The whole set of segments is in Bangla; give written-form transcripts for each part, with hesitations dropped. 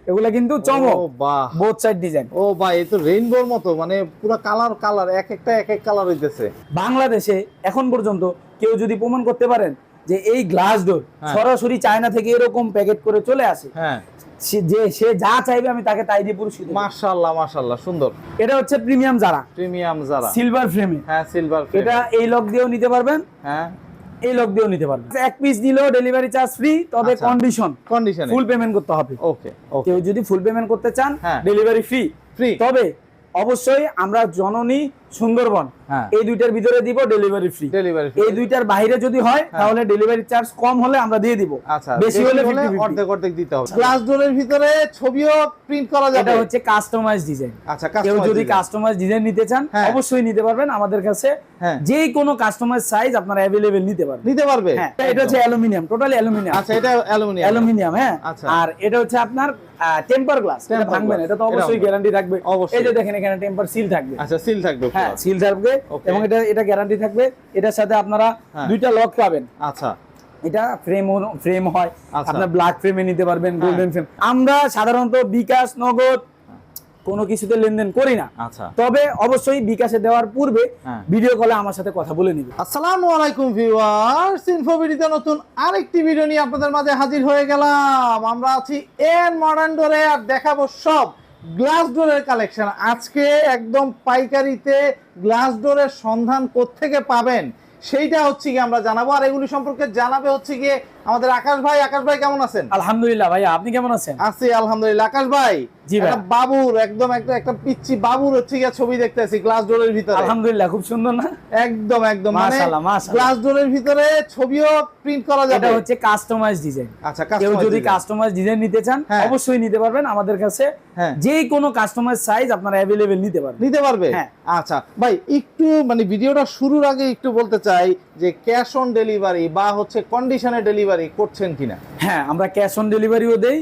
এগুলা কিন্তু চমক। ও বাহ, বোথ সাইড ডিজাইন। ও ভাই এই তো রেইনবোর মতো, মানে পুরো কালার এক একটা এক এক কালার হইতেছে। বাংলাদেশে এখন পর্যন্ত কেউ যদি প্রমাণ করতে পারেন যে এই গ্লাস ডোর সরাসরি চায়না থেকে এরকম প্যাকেট করে চলে আসে, হ্যাঁ, সে যা চাইবে আমি তাকে তাই দিয়ে পুরস্কৃত করব। মাশাআল্লাহ মাশাআল্লাহ, সুন্দর। এটা হচ্ছে প্রিমিয়াম যারা, প্রিমিয়াম যারা, সিলভার ফ্রেমে। হ্যাঁ সিলভার। এটা এই লক দিয়েও নিতে পারবেন, হ্যাঁ এই লক দিয়েও নিতে পারবেন। এক পিস নিলেও ডেলিভারি চার্জ ফ্রি, তবে কন্ডিশন ফুল পেমেন্ট করতে হবে। ওকে, কেউ যদি ফুল পেমেন্ট করতে চান হ্যাঁ, ডেলিভারি ফ্রি। তবে অবশ্যই আমরা জননী সুন্দরবন এই দুইটার ভিতরে দিব ডেলিভারি ফ্রি। এই দুইটার বাইরে যদি হয় তাহলে ডেলিভারি চার্জ কম হলে আমরা দিয়ে দিব, আচ্ছা বেশি হলে অর্ধেক অর্ধেক দিতে হবে। গ্লাস ডোরের ভিতরে ছবিও প্রিন্ট করা যাবে। এটা হচ্ছে কাস্টমাইজ ডিজাইন। আচ্ছা, কেউ যদি কাস্টমাইজ ডিজাইন নিতে চান অবশ্যই নিতে পারবেন আমাদের কাছে। যে কোনো কাস্টমাইজ সাইজ আপনারা अवेलेबल নিতে পারবে। এটা হচ্ছে অ্যালুমিনিয়াম, টোটালি অ্যালুমিনিয়াম। আচ্ছা, এটা অ্যালুমিনিয়াম। হ্যাঁ, আর এটা হচ্ছে আপনার টেম্পার গ্লাস। এটা ভাঙবে না, এটা তো অবশ্যই গ্যারান্টি থাকবে। এই যে দেখেন এখানে টেম্পার সিল থাকবে। আচ্ছা, সিল থাকবে। হ্যাঁ, সিল থাকবে এবং এটা গ্যারান্টি থাকবে। এটার সাথে আপনারা দুইটা লক পাবেন। আচ্ছা, এটা ফ্রেম হয়, আপনার ব্ল্যাক ফ্রেমে নিতে পারবেন, গোল্ডেন ফ্রেম। আমরা সাধারণত বিকাশ নগদ কোনো কিছুতে লেনদেন করি না। আচ্ছা, তবে অবশ্যই বিকাশে দেওয়ার পূর্বে ভিডিও কলে আমার সাথে কথা বলে নিবে। আসসালামু আলাইকুম ভিউয়ার্স, ইনফোভিডিতে নতুন আরেকটি ভিডিও নিয়ে আপনাদের মাঝে হাজির হয়ে গেলাম। আমরা আছি এন মডার্ন ডোরে আর দেখাবো সব গ্লাস ডোরের কালেকশন। আজকে একদম পাইকারিতে গ্লাস ডোরের সন্ধান কোত্থেকে পাবেন সেইটা হচ্ছে কি আমরা জানাবো, আর এগুলি সম্পর্কে জানাবে হচ্ছে কি আমাদের আকাশ ভাই। আকাশ ভাই কেমন আছেন? আলহামদুলিল্লাহ ভাইয়া, আপনি কেমন আছেন? আছি আলহামদুলিল্লাহ। আকাশ ভাই, জি ভাই, বাবুর একদম একটা পিচ্চি বাবুর হচ্ছে কি ছবি দেখতেছি গ্লাস ডোরের ভিতরে। আলহামদুলিল্লাহ, খুব সুন্দর না? একদম মাশাআল্লাহ মাশাআল্লাহ। গ্লাস ডোরের ভিতরে ছবিও প্রিন্ট করা যাবে। এটা হচ্ছে কাস্টমাইজ ডিজাইন। আচ্ছা, কেউ যদি কাস্টমাইজ ডিজাইন নিতে চান অবশ্যই নিতে পারবেন আমাদের কাছে। যে কোনো কাস্টমাইজ সাইজ আপনারা अवेलेबल নিতে পারবে। আচ্ছা ভাই, একটু মানে ভিডিওটা শুরুর আগে একটু বলতে চাই যে ক্যাশ অন ডেলিভারি বা হচ্ছে কন্ডিশনে ডেলিভারি করছেন কিনা? হ্যাঁ, আমরা ক্যাশ অন ডেলিভারিও দেই,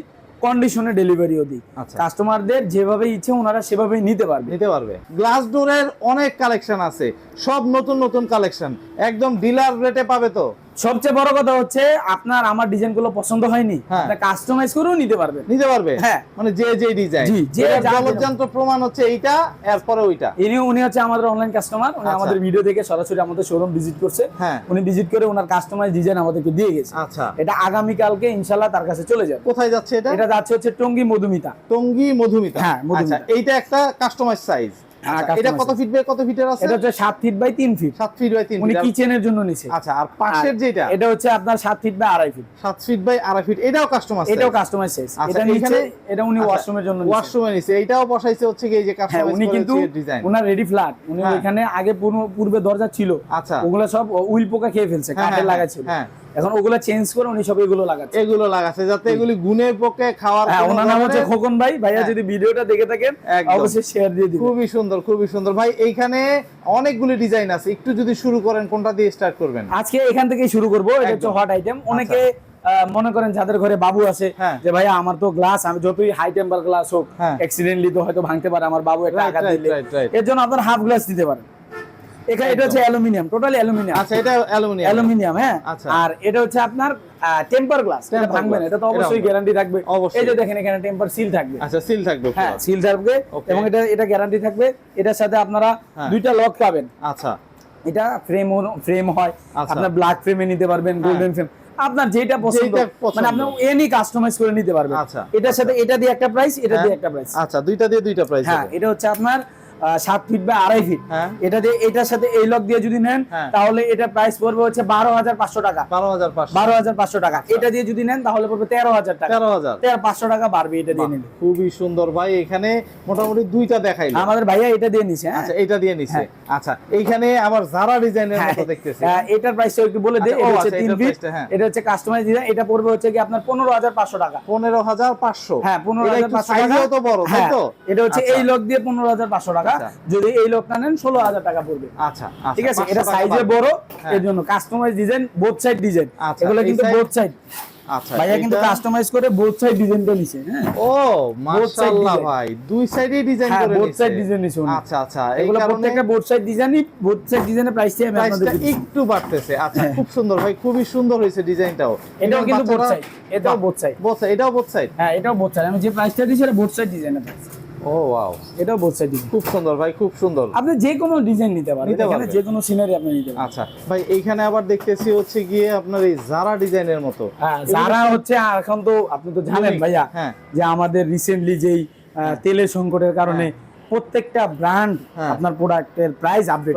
কন্ডিশনে ডেলিভারিও দিই। কাস্টমারদের যেভাবে ইচ্ছে ওনারা সেভাবেই নিতে পারবে। গ্লাস ডোরের অনেক কালেকশন আছে, সব নতুন নতুন কালেকশন, একদম ডিলার রেটে পাবে তো। সবচেয়ে বড় কথা হচ্ছে আপনার আমার ডিজাইনগুলো পছন্দ হয়নি, আপনি কাস্টমাইজ করেও নিতে পারবে। হ্যাঁ, মানে যে ডিজাইন, যে জলযন্ত্র প্রমাণ হচ্ছে এইটা, এরপরে ওইটা। উনি হচ্ছে আমাদের অনলাইন কাস্টমার। উনি আমাদের ভিডিও দেখে সরাসরি আমাদের শোরুম ভিজিট করছে। উনি ভিজিট করে ওনার কাস্টমাইজ ডিজাইন আমাদেরকে দিয়ে গেছে। আচ্ছা, এটা আগামী কালকে ইনশাআল্লাহ তার কাছে চলে যাবে। কোথায় যাচ্ছে এটা? এটা যাচ্ছে হচ্ছে টঙ্গী মধুমিতা। হ্যাঁ, আচ্ছা, এইটা একটা কাস্টমাইজ সাইজ। এটা কত ফিট বাই কত ফিটের আছে? এটা হচ্ছে 7 feet by 3 feet. 7 feet by 3 feet. উনি কিচেনের জন্য নিছে। আচ্ছা, আর পাশের যেটা এটা হচ্ছে আপনার 7 feet by 2.5 feet. 7 feet by 2.5 feet, এটাও কাস্টমাইজ। এটাও কাস্টমাইজ সাইজ। এটা নিচে, এটা উনি ওয়াশরুমের জন্য নিছে। ওয়াশরুমে নিছে, এটাও বসাইছে হচ্ছে কি এই যে কাস্টমাইজ উনি কিন্তু ডিজাইন। ওনার রেডি ফ্ল্যাট। উনি এখানে আগে পূর্বে দরজা ছিল, আচ্ছা, ওগুলা সব উইল পোকা খেয়ে ফেলছে, কাঠে লাগাছিল। এখন ওগুলা চেঞ্জ করে উনি সব এগুলো লাগাচ্ছে যাতে এগুলি গুণের পক্ষে খাওয়ার। ওনার নাম হচ্ছে খোকন ভাই। ভাইয়া যদি ভিডিওটা দেখে থাকেন অবশ্যই শেয়ার দিয়ে দিবেন। খুবই সুন্দর ভাই। এইখানে অনেকগুলি ডিজাইন আছে, একটু যদি শুরু করেন কোনটা দিয়ে স্টার্ট করবেন? আজকে এখান থেকেই শুরু করব। এটা হচ্ছে হট আইটেম। অনেকে মনে করেন যাদের ঘরে বাবু আছে যে ভাইয়া আমার তো গ্লাস, আমি যতই হাই টেম্পার গ্লাস হোক অ্যাক্সিডেন্টলি তো হয়তো ভাঙতে পারে, আমার বাবু একটা আঘাত দিলে, এর জন্য আপনারা হাফ গ্লাস দিতে পারেন। এটা হচ্ছে অ্যালুমিনিয়াম, টোটালি অ্যালুমিনিয়াম। আচ্ছা, এটা অ্যালুমিনিয়াম। হ্যাঁ, আর এটা হচ্ছে আপনার টেম্পার গ্লাস। এটা ভাঙবে না, এটা তো অবশ্যই গ্যারান্টি থাকবে। এই যে দেখেন এখানে টেম্পার সিল থাকবে। আচ্ছা, সিল থাকবে। হ্যাঁ, সিল থাকবে এবং এটা গ্যারান্টি থাকবে। এটার সাথে আপনারা দুইটা লক পাবেন। আচ্ছা, এটা ফ্রেম হয়, আপনার ব্ল্যাক ফ্রেমে নিতে পারবেন, গোল্ডেন ফ্রেম, আপনার যেটা পছন্দ, মানে আপনি এনি কাস্টমাইজ করে নিতে পারবেন। এটার সাথে এটা দিয়ে একটা প্রাইস, এটা দিয়ে একটা প্রাইস। আচ্ছা, দুইটা দিয়ে দুইটা প্রাইস। হ্যাঁ, এটা হচ্ছে আপনার 7 ফিট বাই 2.5 ফিট। এটা দিয়ে এটার সাথে এই লক দিয়ে যদি নেন তাহলে এটা প্রাইস পড়বে হচ্ছে 12,500 টাকা। 12,500 টাকা। এটা দিয়ে যদি নেন তাহলে পড়বে 13,000 টাকা। 13,500 টাকা বাড়বে এটা দিয়ে নিলে। খুবই সুন্দর ভাই। এখানে মোটামুটি দুইটা দেখাইলো আমাদের ভাইয়া, এটা দিয়ে নিছে। আচ্ছা, এটা দিয়ে নিছে। আচ্ছা, এইখানে আবার যারা ডিজাইনের মতো দেখতেছি, এটার প্রাইসটা একটু বলে দেই। এটা হচ্ছে 3 ফিট। এটা হচ্ছে কাস্টমাইজ ডিজাইন। এটা পড়বে হচ্ছে কি আপনার 15,500 টাকা। 15,500। হ্যাঁ, 15,500 টাকা। সাইজও তো বড়, তাই তো? এটা হচ্ছে এই লক দিয়ে 15,500 টাকা। যদি এই লকটা নেন 16,000 টাকা পড়বে। আচ্ছা, ঠিক আছে। এটা সাইজে বড়, এর জন্য customise design, both side design. এগুলো কিন্তু বোথ সাইড আচ্ছা ভাইয়া কিন্তু কাস্টমাইজ করে বোথ সাইড ডিজাইনটা নিছে। হ্যাঁ ও মাশাআল্লাহ ভাই দুই সাইডে ডিজাইন করে নিছে। বোথ সাইড ডিজাইন নিছে। আচ্ছা আচ্ছা এগুলো প্রত্যেকটা বোথ সাইড ডিজাইনের প্রাইসটা আমি আপনাদের একটু বাড়তেছে। আচ্ছা খুব সুন্দর ভাই, খুবই সুন্দর হয়েছে ডিজাইনটাও। এটাও কিন্তু বোথ সাইড, এটাও বোথ সাইড। এটাও বোথ সাইড। হ্যাঁ এটাও বোথ সাইড। আমি যে প্রাইসটা দিছি এটা বোথ সাইড ডিজাইনের প্রাইস। ও ওয়াও, এটাও বোথ সাইড ডিজাইন। খুব সুন্দর ভাই, খুব সুন্দর। আপনি যে কোনো ডিজাইন নিতে পারেন, এখানে যে কোনো সিনারি আপনি নিতে পারেন। আচ্ছা ভাই এইখানে আবার দেখতেছি হচ্ছে গিয়ে আপনার এই জারা ডিজাইনের মতো। হ্যাঁ জারা হচ্ছে এখন তো আপনি তো জানেন ভাইয়া যে আমাদের রিসেন্টলি যেই তেলের সংকটের কারণে প্রত্যেকটা ব্র্যান্ড আপনার প্রোডাক্টের প্রাইস আপডেট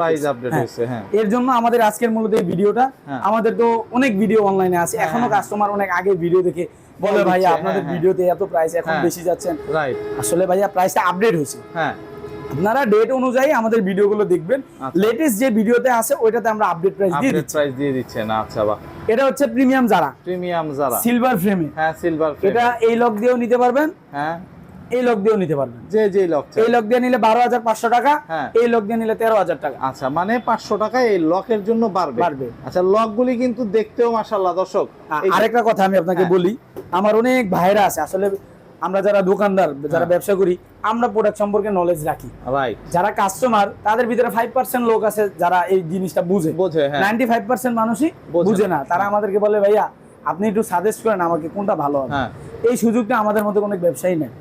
হয়েছে। হ্যাঁ এর জন্য আমাদের আজকের মূলত এই ভিডিওটা। আমাদের তো অনেক ভিডিও অনলাইনে আছে, এখনো কাস্টমার অনেক আগে ভিডিও দেখে বলে ভাইয়া আপনাদের ভিডিওতে এত প্রাইস এখন বেশি যাচ্ছেন। রাইট, আসলে ভাইয়া প্রাইসটা আপডেট হয়েছে। হ্যাঁ আপনারা ডেট অনুযায়ী আমাদের ভিডিওগুলো দেখবেন, লেটেস্ট যে ভিডিওতে আছে ওইটাতে আমরা আপডেট প্রাইস দিয়ে দিচ্ছেন। আচ্ছা বাহ, এটা হচ্ছে প্রিমিয়াম জারা সিলভার ফ্রেমে। হ্যাঁ সিলভার ফ্রেম। এটা এই লক দিয়েও নিতে পারবেন, হ্যাঁ এই লক দিয়েও নিতে পারবেন। যে লক এই লক দিয়ে নিলে 12,500 টাকা, এই লক দিয়ে নিলে 13,000 টাকা। আচ্ছা মানে 500 টাকা এই লকের জন্য বাড়বে। আচ্ছা লকগুলি কিন্তু দেখতেও মাশাআল্লাহ দর্শক। আরেকটা কথা আমি আপনাকে বলি, আমার অনেক ভাইরা আছে আসলে আমরা যারা দোকানদার যারা ব্যবসা করি আমরা প্রোডাক্ট সম্পর্কে নলেজ রাখি, রাইট। যারা কাস্টমার তাদের ভিতরে 5% লোক আছে যারা এই জিনিসটা বুঝে। 95% মানুষই বুঝে না। তারা আমাদেরকে বলে ভাইয়া আপনি একটু সাজেস্ট করেন আমাকে কোনটা ভালো হবে। এই সুযোগটা আমাদের মধ্যে কোনো ব্যবসায়ী নেই।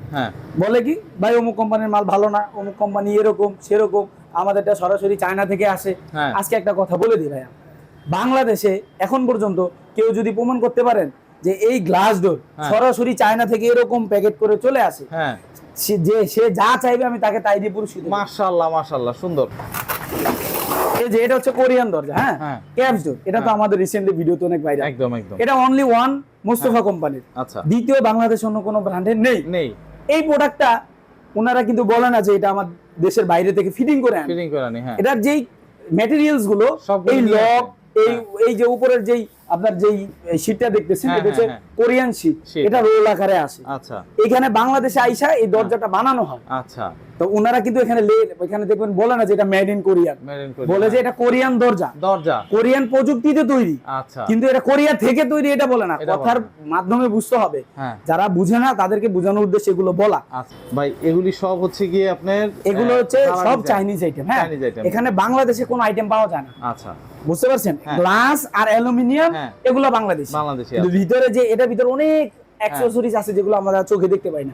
বলে কি ভাই অমুক কোম্পানির মাল ভালো না, অমুক কোম্পানি এরকম সেরকম, আমাদেরটা সরাসরি চায়না থেকে আসে। আজকে একটা কথা বলে দিই ভাইয়া, বাংলাদেশে এখন পর্যন্ত কেউ যদি প্রমাণ করতে পারেন যে এই গ্লাস ডোর সরাসরি চায়না থেকে এরকম প্যাকেট করে চলে আসে, সে যা চাইবে আমি তাকে তাই দিয়ে পুরস্কৃত। মাশাআল্লাহ মাশাআল্লাহ সুন্দর। এই যে এটা হচ্ছে কোরিয়ান দরজা, হ্যাঁ ক্যাপস ডোর। এটা তো আমাদের রিসেন্টলি ভিডিওতে অনেক ভাইরাল। একদম একদম। এটা অনলি ওয়ান মুস্তাফা কোম্পানির। আচ্ছা দ্বিতীয় বাংলাদেশ অন্য কোনো ব্র্যান্ডের নেই। এই প্রোডাক্টটা ওনারা কিন্তু বলে না যে এটা আমার দেশের বাইরে থেকে ফিটিং করে আনে। এটার যেই ম্যাটেরিয়ালস গুলো এই লক এই যে উপরের যেই আপনার যেই শীটটা দেখতেছেন এটা হচ্ছে কোরিয়ান শীট, এটা রোল আকারে আসে। আচ্ছা এখানে বাংলাদেশে আইসা এই দরজাটা বানানো হয়। আচ্ছা তো ওনারা কিন্তু এখানে দেখবেন বলে না যে এটা মেড ইন কোরিয়ান, বলে যে এটা কোরিয়ান দরজা কোরিয়ান প্রযুক্তিতে তৈরি। আচ্ছা কিন্তু এটা কোরিয়া থেকে তৈরি এটা বলে না, কথার মাধ্যমে বুঝতে হবে। যারা বুঝে না তাদেরকে বোঝানোর উদ্দেশ্যে এগুলো বলা। ভাই এগুলি সব হচ্ছে গিয়ে আপনার এগুলো হচ্ছে সব চাইনিজ আইটেম। হ্যাঁ এখানে বাংলাদেশে কোনো আইটেম পাওয়া যায় না। আচ্ছা বুঝতে পারছেন, গ্লাস আর অ্যালুমিনিয়াম এগুলো বাংলাদেশে। ভিতরে যে এটা ভিতরে অনেক অ্যাকসেসরিজ আছে যেগুলো আমরা চোখে দেখতে পাই না,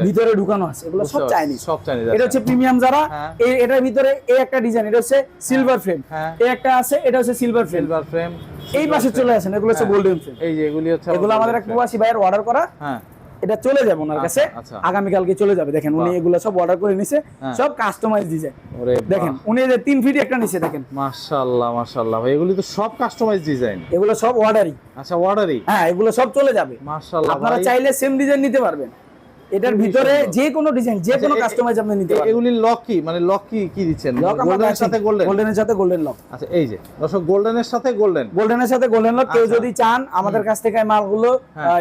ভিতরে ঢুকানো আছে, এগুলো সব চাইনিজ। এটা হচ্ছে প্রিমিয়াম যারা। এটার ভিতরে এই একটা ডিজাইন, এটা হচ্ছে সিলভার ফ্রেম। এই একটা আছে, এটা হচ্ছে সিলভার ফ্রেম। এই পাশে চলে আসেন, এগুলো হচ্ছে গোল্ডেন ফ্রেম। এই যে এগুলো আমাদের এক প্রবাসী ভাইয়ের অর্ডার করা। এটা চলে যাবে ওনার কাছে, আগামী কালকে চলে যাবে। দেখেন উনি এগুলো সব অর্ডার করে নিছে, সব কাস্টমাইজ ডিজাইন। দেখেন উনি যে 3 ফিট একটা নিছে, দেখেন মাশাআল্লাহ মাশাআল্লাহ ভাই এগুলি তো সব কাস্টমাইজ ডিজাইন। এগুলো সব অর্ডারই। আচ্ছা অর্ডারই, হ্যাঁ এগুলো সব চলে যাবে মাশাআল্লাহ। আপনারা চাইলে সেম ডিজাইন নিতে পারবেন, এটার ভিতরে যে কোনো ডিজাইন যে কোনো কাস্টমাইজ আপনি নিতে পারবেন। এগুলি লক কি মানে লক কি দিচ্ছেন? গোল্ডেনের সাথে গোল্ডেনের সাথে গোল্ডেন লক। আচ্ছা এই যে দর্শক গোল্ডেনের সাথে গোল্ডেন লক। কেউ যদি চান আমাদের কাছ থেকে মালগুলো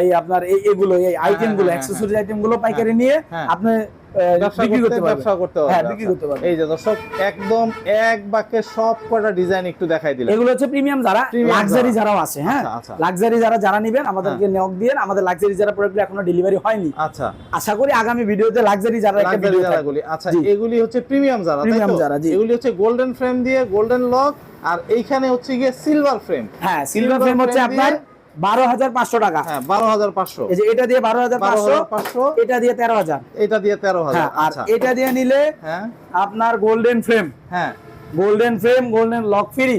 এই আপনার এগুলো এই আইটেমগুলো অ্যাকসেসরিজ আইটেমগুলো পাইকারি নিয়ে আপনি বিক্রি করতে পারবেন। এই যে দর্শক একদম এক বাক্যে সব কটা ডিজাইন একটু দেখাই দিলাম। এগুলো হচ্ছে প্রিমিয়াম যারা, লাক্সারি যারাও আছে। হ্যাঁ লাক্সারি যারা নেবেন আমাদেরকে নক দিয়ে। আমাদের লাক্সারি যারা প্রোডাক্ট এখনো ডেলিভারি হয়নি। আচ্ছা আশা করি আগামী ভিডিওতে লাক্সারি যারা একটা ভিডিও থাকবে। আচ্ছা এগুলি হচ্ছে প্রিমিয়াম যারা, এগুলি হচ্ছে গোল্ডেন ফ্রেম দিয়ে গোল্ডেন লক, আর এইখানে হচ্ছে গিয়ে সিলভার ফ্রেম। হ্যাঁ সিলভার ফ্রেম হচ্ছে আপনার 12,500 টাকা। হ্যাঁ 12,500। এই যে এটা দিয়ে 12,500, এটা দিয়ে 13,000, এটা দিয়ে 13,000। আর এটা দিয়ে নিলে আপনার golden frame, golden frame golden lock free,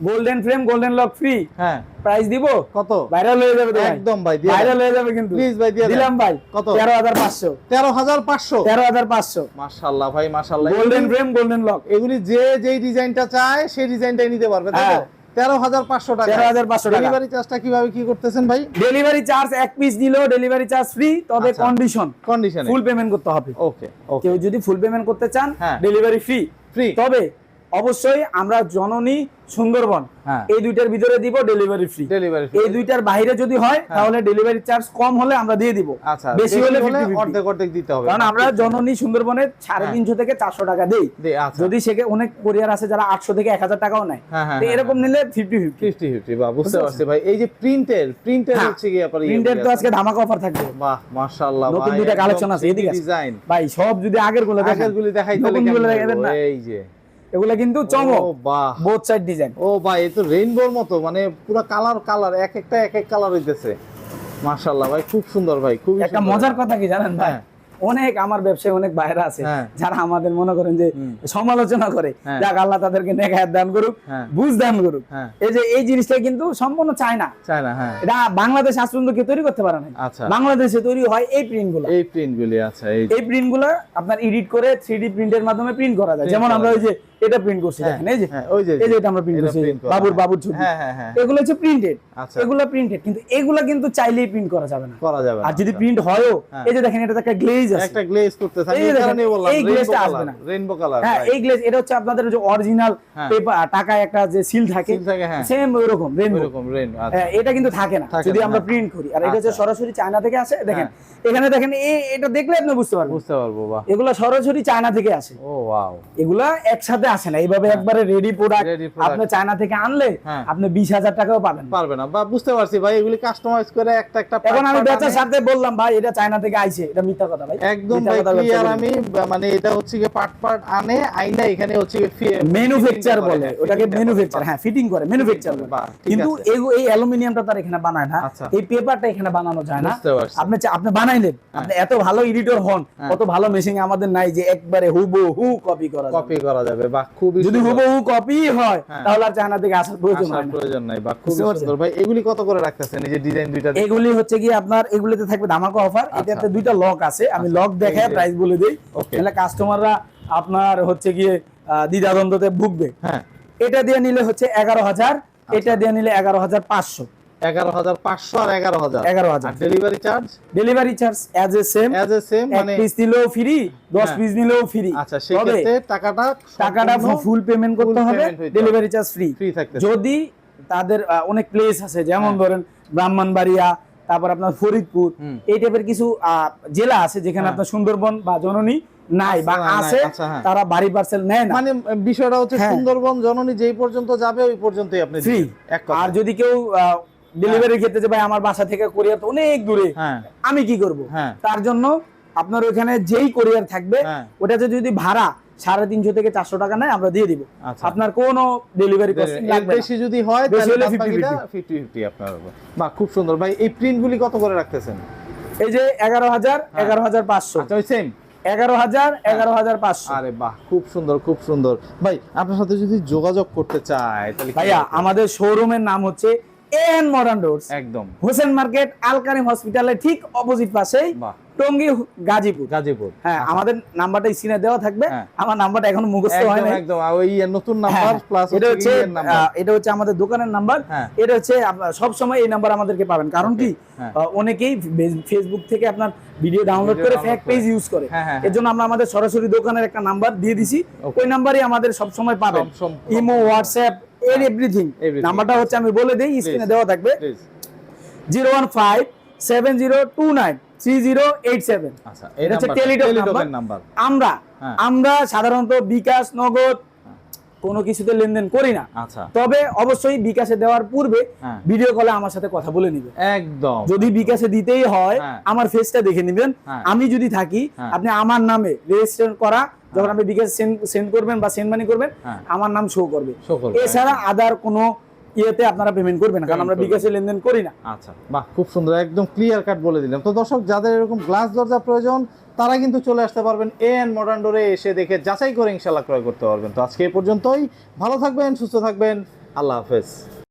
golden frame golden lock free. হ্যাঁ প্রাইস দিব কত? ভাইরাল হয়ে যাবে একদম ভাই, ভাইরাল হয়ে যাবে কিন্তু প্লিজ ভাই দিয়ে দিলাম ভাই। কত? 13,500। 13,500 মাশাআল্লাহ ভাই মাশাআল্লাহ। গোল্ডেন ফ্রেম গোল্ডেন লক এগুলি যেই ডিজাইনটা চায় সেই ডিজাইনটাই নিতে পারবে, তাই তো? 13,500 টাকা। 13,500 টাকা। ডেলিভারি চার্জটা কিভাবে কি করতেছেন ভাই? ডেলিভারি চার্জ এক পিস দিলেও ডেলিভারি চার্জ ফ্রি, তবে কন্ডিশনে ফুল পেমেন্ট করতে হবে। ওকে কেউ যদি ফুল পেমেন্ট করতে চান ডেলিভারি ফ্রি, তবে অবশ্যই আমরা জননী সুন্দরবন এই দুইটার ভিতরে দিব ডেলিভারি ফ্রি। এই দুইটার বাইরে যদি হয় তাহলে ডেলিভারি চার্জ কম হলে আমরা দিয়ে দিব, বেশি হলে অর্ধেক অর্ধেক দিতে হবে, কারণ আমরা জননী সুন্দরবনের 350 থেকে 400 টাকা দেই। যদি সেখানে অনেক কোরিয়ার আছে যারা 800 থেকে 1000 টাকাও নেয়, তো এরকম নিলে 50-50। বাহ, বুঝতে পারছি ভাই। এই যে প্রিন্টের হচ্ছে কি আপনার প্রিন্টের তো আজকে ধামাকা অফার থাকবে। বাহ, মাশাআল্লাহ ভাই, নতুন দুইটা কালেকশন আছে এদিকে ডিজাইন ভাই, সব যদি আগের গুলো দেখাই তাহলে কেমন হবে? এই যে এগুলা কিন্তু চমক, ও বাহ, বোথ সাইড ডিজাইন। ও ভাই, এই তো রেইনবোর মতো, মানে পুরো কালার এক একটা কালার হইতেছে। মাশাআল্লাহ ভাই, খুব সুন্দর ভাই, খুব একটা মজার কথা কি জানেন ভাই, অনেক আমার ব্যবসায় অনেক বাইরে আছে যারা আমাদের মনে করেন যে সমালোচনা করে, যাক আল্লাহ তাদেরকে নেক দান করুক, বুঝ দান করুক। এই যে এই জিনিসটা কিন্তু সম্পূর্ণ চায়না, এটা বাংলাদেশ আজ পর্যন্ত কেউ তৈরি করতে পারে না। বাংলাদেশে তৈরি হয় এই প্রিন্টগুলো। আচ্ছা, এই প্রিন্টগুলো আপনার এডিট করে 3D প্রিন্টের মাধ্যমে প্রিন্ট করা যায়। যেমন আমরা ওই যে এটা প্রিন্ট করছি, দেখেন এই যে এটা আমরা প্রিন্ট করছি, বাবুর ছবি, এগুলো হচ্ছে প্রিন্টেড। এগুলো প্রিন্টেড, কিন্তু এগুলো কিন্তু চাইলেই প্রিন্ট করা যাবে না। আর যদি প্রিন্ট হয়ও, এই যে দেখেন এটা একটা গ্লেজ আছে, একটা গ্লেজ করতেছে, আমি এই কারণেই বললাম এই গ্লেজটা আসবে না, রেইনবো কালার। হ্যাঁ, এই গ্লেজ এটা হচ্ছে আপনাদের যে অরিজিনাল পেপার টাকায় একটা যে সিল থাকে, সেম ওইরকম রেইনবো। এটা কিন্তু থাকে না যদি আমরা প্রিন্ট করি। আর এটা হচ্ছে সরাসরি চায়না থেকে আসে। দেখেন এখানে দেখেন, এটা দেখলে আপনি বুঝতে পারবো। বাহ, এগুলো সরাসরি চায়না থেকে আসে। ও ওয়াও, এগুলা একসাথে আসে না, এইভাবে একবারে রেডি প্রোডাক্ট আপনি চায়না থেকে আনলে আপনি 20,000 টাকাও পারবেন না। বা বুঝতে পারছি ভাই, এগুলি কাস্টমাইজ করে একটা এখন আমি বেচার সাথে বললাম ভাই এটা চায়না থেকে আইছে, এটা মিথ্যা কথা ভাই, একদম ভাই ক্লিয়ার। আমি মানে এটা হচ্ছে কি পার্ট আনে আইনা এখানে হচ্ছে কি ম্যানুফ্যাকচার বলে, ওটাকে ম্যানুফ্যাকচার, হ্যাঁ ফিটিং করে ম্যানুফ্যাকচার বলে। কিন্তু এই অ্যালুমিনিয়ামটা তার এখানে বানায় না, এই পেপারটা এখানে বানানো যায় না। আপনি বানাইলেন, আপনি এত ভালো এডিটর হন, কত ভালো মেশিন আমাদের নাই যে একবারে হুবহু কপি করা যাবে। বাহ, খুব যদি হুবহু কপি হয় তাহলে আর চায়না থেকে আসার প্রয়োজন নাই। বাহ, খুব সুন্দর ভাই। এগুলি কত করে রাখতেছেন এই যে ডিজাইন দুইটা? এগুলি হচ্ছে কি আপনার, এগুলিতে থাকবে ধামাকা অফার। এটাতে দুইটা লক আছে, আমি লক দেখায় প্রাইস বলে দেই, তাহলে কাস্টমাররা আপনার হচ্ছে গিয়ে দ্বিধাদ্বন্দ্বতে ভুগবে। এটা দিয়ে নিলে হচ্ছে 11,000, এটা দিয়ে নিলে 11,500। 11,500 আর 11,000 delivery charge as a same মানে পিস নিলেও ফ্রি, 10 পিস নিলেও ফ্রি। আচ্ছা, সেই ক্ষেত্রে টাকাটা ফুল পেমেন্ট করতে হবে, ডেলিভারি চার্জ ফ্রি থাকবে। যদি তাদের অনেক প্লেস আছে, যেমন ধরেন ব্রাহ্মণবাড়িয়া, তারপর আপনার ফরিদপুর, এই টাইপের কিছু জেলা আছে যেখানে আপনার সুন্দরবন বা জননী নাই বা আছে, তারা বাড়ি পার্সেল নেয় না। মানে বিষয়টা হচ্ছে সুন্দরবন জননী যেই পর্যন্ত যাবে ওই পর্যন্তই আপনি ফ্রি। আর যদি কেউ ডেলিভারি ক্ষেত্রে যে ভাই আমার বাসা থেকে কোরিয়ার তো অনেক দূরে, আমি কি করব, তার জন্য আপনার ওখানে যেই কোরিয়ার থাকবে ওটা যদি ভাড়া 350 থেকে 400 টাকা নেয়, আমরা দিয়ে দিব। আপনার কোনো ডেলিভারি কস্ট লাগবে না। বেশি যদি হয় তাহলে 50-50 আপনার। বাহ, খুব সুন্দর ভাই। এই প্রিন্টগুলি কত করে রাখতেছেন? এই যে 11,000, 11,500। আচ্ছা, ওই সেম 11,000, 11,500। আরে বাহ, খুব সুন্দর ভাই। আপনার সাথে যদি যোগাযোগ করতে চায় তাহলে ভাইয়া, আমাদের শোরুমের নাম হচ্ছে এন মডার্ন ডোরস, একদম হোসেন মার্কেট আল কারিম হসপিটালের ঠিক অপোজিট পাশেই, টঙ্গী, গাজীপুর। হ্যাঁ, আমাদের নাম্বারটা স্ক্রিনে দেওয়া থাকবে। আমার নাম্বারটা এখনো মুখস্থ হয় না, একদম ওই নতুন নাম্বার প্লাস এটা হচ্ছে আমাদের দোকানের নাম্বার। এটা হচ্ছে সব সময় এই নাম্বার আমাদেরকে পাবেন। কারণ কি, অনেকেই ফেসবুক থেকে আপনার ভিডিও ডাউনলোড করে ফেক পেজ ইউজ করে, এজন্য আমরা আমাদের সরাসরি দোকানের একটা নাম্বার দিয়ে দিছি, ওই নাম্বারই আমাদের সব সময় পাবেন। Imo, WhatsApp, everything. নাম্বারটা হচ্ছে আমি বলে দেই, স্ক্রিনে দেওয়া থাকবে 01570293087। আচ্ছা, এটা হচ্ছে টেলিটক নাম্বার। আমরা সাধারণত বিকাশ, নগদ কোনো কিছুতে লেনদেন করি না। তবে অবশ্যই বিকাশে দেওয়ার পূর্বে ভিডিও কলে আমার সাথে কথা বলে নিবেন। একদম, যদি বিকাশে দিতেই হয় আমার ফেসটা দেখে নিবেন। আমি যদি থাকি, আপনি আমার নামে রেজিস্টার করা, যখন আপনি বিকাশ সেন্ড করবেন বা সেন্ড মানি করবেন, আমার নাম শো করবে। এছাড়া আদার কোনো ইয়েতে আপনারা পেমেন্ট করবেন না, কারণ আমরা বিকাশে লেনদেন করি না। আচ্ছা, বাহ, খুব সুন্দর, একদম ক্লিয়ার কাট বলে দিলাম। তো দর্শক, যাদের এরকম গ্লাস দরজা প্রয়োজন তারা কিন্তু চলে আসতে পারবেন এন মডার্ন ডোরে, এসে দেখে যাচাই করে ইনশাআল্লাহ ক্রয় করতে পারবেন। তো আজকে এই পর্যন্তই। ভালো থাকবেন, সুস্থ থাকবেন, আল্লাহ হাফেজ।